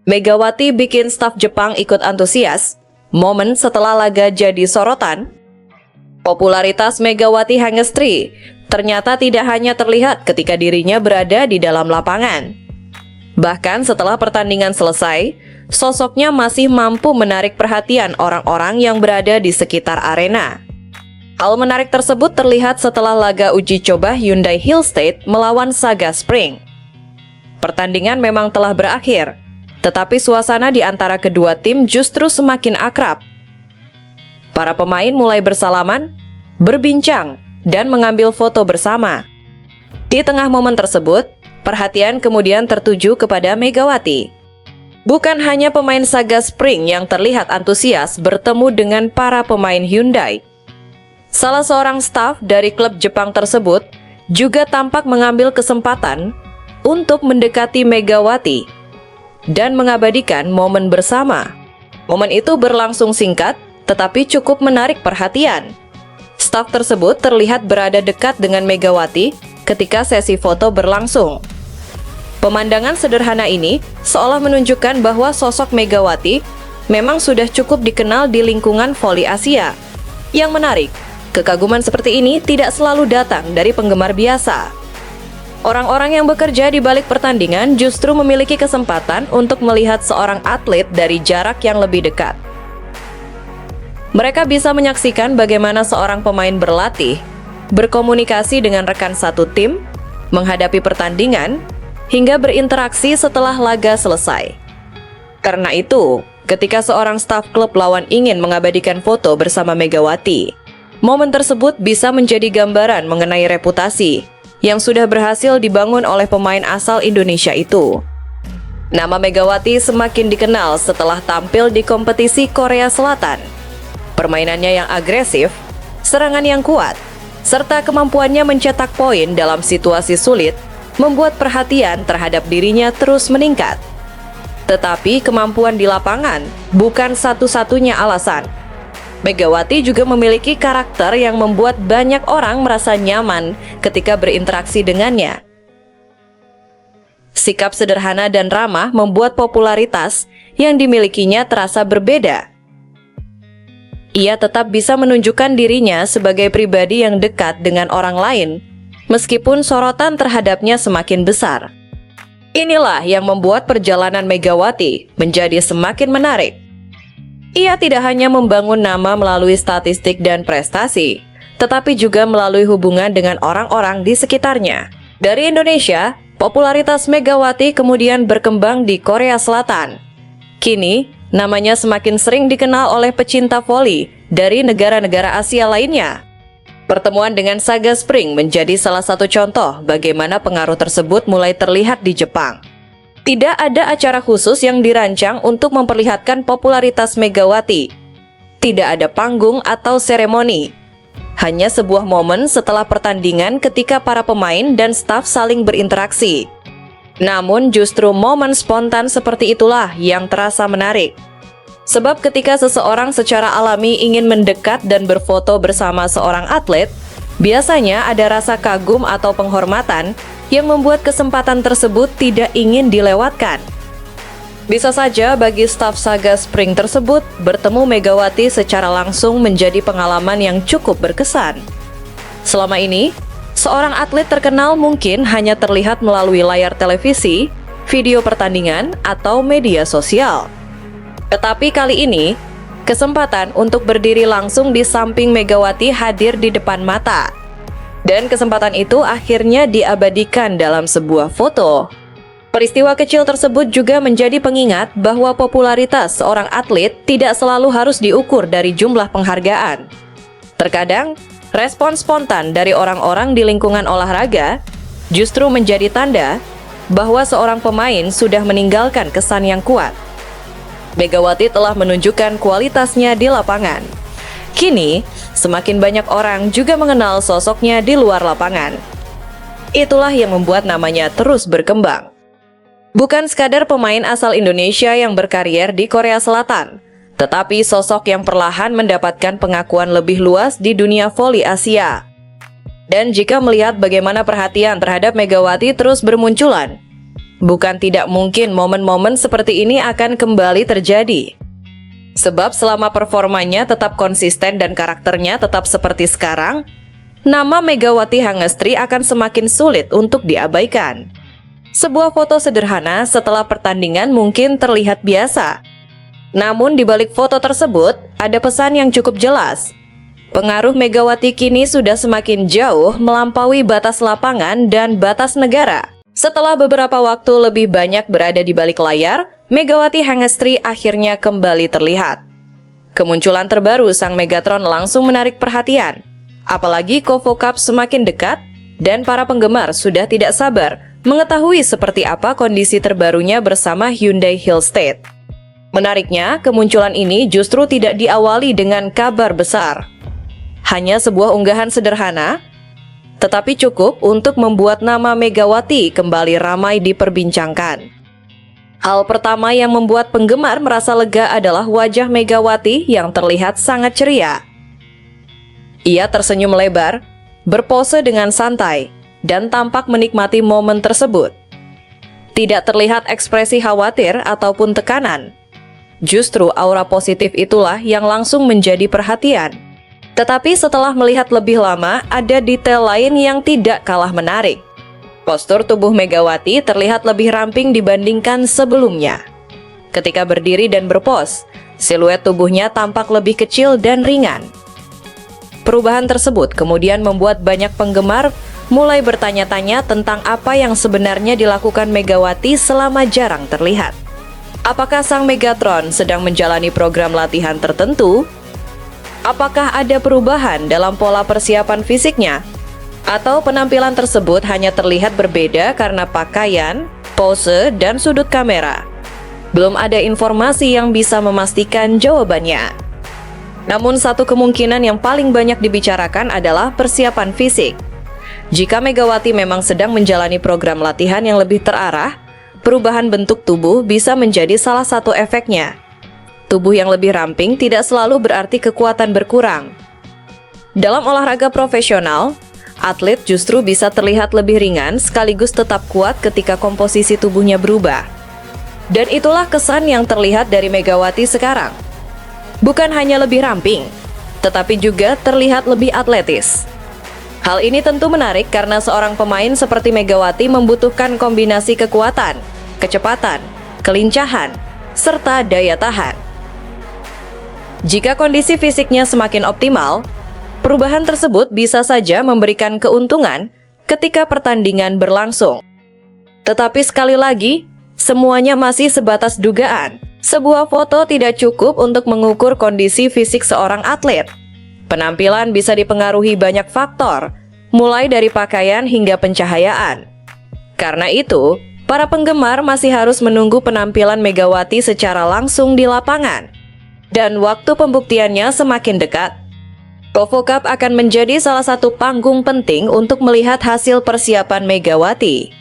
Megawati bikin staf Jepang ikut antusias, momen setelah laga jadi sorotan. Popularitas Megawati Hangestri ternyata tidak hanya terlihat ketika dirinya berada di dalam lapangan. Bahkan setelah pertandingan selesai, sosoknya masih mampu menarik perhatian orang-orang yang berada di sekitar arena. Hal menarik tersebut terlihat setelah laga uji coba Hyundai Hill State melawan Saga Spring. Pertandingan memang telah berakhir, tetapi suasana di antara kedua tim justru semakin akrab. Para pemain mulai bersalaman, berbincang, dan mengambil foto bersama. Di tengah momen tersebut, perhatian kemudian tertuju kepada Megawati. Bukan hanya pemain Saga Spring yang terlihat antusias bertemu dengan para pemain Hyundai. Salah seorang staf dari klub Jepang tersebut juga tampak mengambil kesempatan untuk mendekati Megawati dan mengabadikan momen bersama. Momen itu berlangsung singkat, tetapi cukup menarik perhatian. Staf tersebut terlihat berada dekat dengan Megawati ketika sesi foto berlangsung. Pemandangan sederhana ini seolah menunjukkan bahwa sosok Megawati memang sudah cukup dikenal di lingkungan voli Asia. Yang menarik, kekaguman seperti ini tidak selalu datang dari penggemar biasa. Orang-orang yang bekerja di balik pertandingan justru memiliki kesempatan untuk melihat seorang atlet dari jarak yang lebih dekat. Mereka bisa menyaksikan bagaimana seorang pemain berlatih, berkomunikasi dengan rekan satu tim, menghadapi pertandingan, hingga berinteraksi setelah laga selesai. Karena itu, ketika seorang staf klub lawan ingin mengabadikan foto bersama Megawati, momen tersebut bisa menjadi gambaran mengenai reputasi yang sudah berhasil dibangun oleh pemain asal Indonesia itu. Nama Megawati semakin dikenal setelah tampil di kompetisi Korea Selatan. Permainannya yang agresif, serangan yang kuat, serta kemampuannya mencetak poin dalam situasi sulit membuat perhatian terhadap dirinya terus meningkat. Tetapi kemampuan di lapangan bukan satu-satunya alasan. Megawati juga memiliki karakter yang membuat banyak orang merasa nyaman ketika berinteraksi dengannya. Sikap sederhana dan ramah membuat popularitas yang dimilikinya terasa berbeda. Ia tetap bisa menunjukkan dirinya sebagai pribadi yang dekat dengan orang lain, meskipun sorotan terhadapnya semakin besar. Inilah yang membuat perjalanan Megawati menjadi semakin menarik. Ia tidak hanya membangun nama melalui statistik dan prestasi, tetapi juga melalui hubungan dengan orang-orang di sekitarnya. Dari Indonesia, popularitas Megawati kemudian berkembang di Korea Selatan. Kini, namanya semakin sering dikenal oleh pecinta voli dari negara-negara Asia lainnya. Pertemuan dengan Saga Spring menjadi salah satu contoh bagaimana pengaruh tersebut mulai terlihat di Jepang. Tidak ada acara khusus yang dirancang untuk memperlihatkan popularitas Megawati. Tidak ada panggung atau seremoni. Hanya sebuah momen setelah pertandingan ketika para pemain dan staf saling berinteraksi. Namun justru momen spontan seperti itulah yang terasa menarik. Sebab ketika seseorang secara alami ingin mendekat dan berfoto bersama seorang atlet, biasanya ada rasa kagum atau penghormatan yang membuat kesempatan tersebut tidak ingin dilewatkan. Bisa saja bagi staf Saga Spring tersebut, bertemu Megawati secara langsung menjadi pengalaman yang cukup berkesan. Selama ini, seorang atlet terkenal mungkin hanya terlihat melalui layar televisi, video pertandingan, atau media sosial. Tetapi kali ini, kesempatan untuk berdiri langsung di samping Megawati hadir di depan mata. Dan kesempatan itu akhirnya diabadikan dalam sebuah foto. Peristiwa kecil tersebut juga menjadi pengingat bahwa popularitas seorang atlet tidak selalu harus diukur dari jumlah penghargaan. Terkadang, respon spontan dari orang-orang di lingkungan olahraga justru menjadi tanda bahwa seorang pemain sudah meninggalkan kesan yang kuat. Megawati telah menunjukkan kualitasnya di lapangan. Kini, semakin banyak orang juga mengenal sosoknya di luar lapangan. Itulah yang membuat namanya terus berkembang. Bukan sekadar pemain asal Indonesia yang berkarier di Korea Selatan, tetapi sosok yang perlahan mendapatkan pengakuan lebih luas di dunia voli Asia. Dan jika melihat bagaimana perhatian terhadap Megawati terus bermunculan, Bukan tidak mungkin momen-momen seperti ini akan kembali terjadi. Sebab selama performanya tetap konsisten dan karakternya tetap seperti sekarang, nama Megawati Hangestri akan semakin sulit untuk diabaikan. Sebuah foto sederhana setelah pertandingan mungkin terlihat biasa. Namun di balik foto tersebut ada pesan yang cukup jelas. Pengaruh Megawati kini sudah semakin jauh melampaui batas lapangan dan batas negara. Setelah beberapa waktu lebih banyak berada di balik layar, Megawati Hangestri akhirnya kembali terlihat. Kemunculan terbaru sang Megatron langsung menarik perhatian. Apalagi Kovo Cup semakin dekat dan para penggemar sudah tidak sabar mengetahui seperti apa kondisi terbarunya bersama Hyundai Hillstate. Menariknya, kemunculan ini justru tidak diawali dengan kabar besar. Hanya sebuah unggahan sederhana, tetapi cukup untuk membuat nama Megawati kembali ramai diperbincangkan. Hal pertama yang membuat penggemar merasa lega adalah wajah Megawati yang terlihat sangat ceria. Ia tersenyum lebar, berpose dengan santai, dan tampak menikmati momen tersebut. Tidak terlihat ekspresi khawatir ataupun tekanan. Justru aura positif itulah yang langsung menjadi perhatian. Tetapi setelah melihat lebih lama, ada detail lain yang tidak kalah menarik. Postur tubuh Megawati terlihat lebih ramping dibandingkan sebelumnya. Ketika berdiri dan berpos, siluet tubuhnya tampak lebih kecil dan ringan. Perubahan tersebut kemudian membuat banyak penggemar mulai bertanya-tanya tentang apa yang sebenarnya dilakukan Megawati selama jarang terlihat. Apakah sang Megatron sedang menjalani program latihan tertentu? Apakah ada perubahan dalam pola persiapan fisiknya? Atau penampilan tersebut hanya terlihat berbeda karena pakaian, pose, dan sudut kamera? Belum ada informasi yang bisa memastikan jawabannya. Namun satu kemungkinan yang paling banyak dibicarakan adalah persiapan fisik. Jika Megawati memang sedang menjalani program latihan yang lebih terarah, perubahan bentuk tubuh bisa menjadi salah satu efeknya. Tubuh yang lebih ramping tidak selalu berarti kekuatan berkurang. Dalam olahraga profesional, atlet justru bisa terlihat lebih ringan sekaligus tetap kuat ketika komposisi tubuhnya berubah. Dan itulah kesan yang terlihat dari Megawati sekarang. Bukan hanya lebih ramping, tetapi juga terlihat lebih atletis. Hal ini tentu menarik karena seorang pemain seperti Megawati membutuhkan kombinasi kekuatan, kecepatan, kelincahan, serta daya tahan. Jika kondisi fisiknya semakin optimal, perubahan tersebut bisa saja memberikan keuntungan ketika pertandingan berlangsung. Tetapi sekali lagi, semuanya masih sebatas dugaan. Sebuah foto tidak cukup untuk mengukur kondisi fisik seorang atlet. Penampilan bisa dipengaruhi banyak faktor, mulai dari pakaian hingga pencahayaan. Karena itu, para penggemar masih harus menunggu penampilan Megawati secara langsung di lapangan. Dan waktu pembuktiannya semakin dekat. Kovo Cup akan menjadi salah satu panggung penting untuk melihat hasil persiapan Megawati.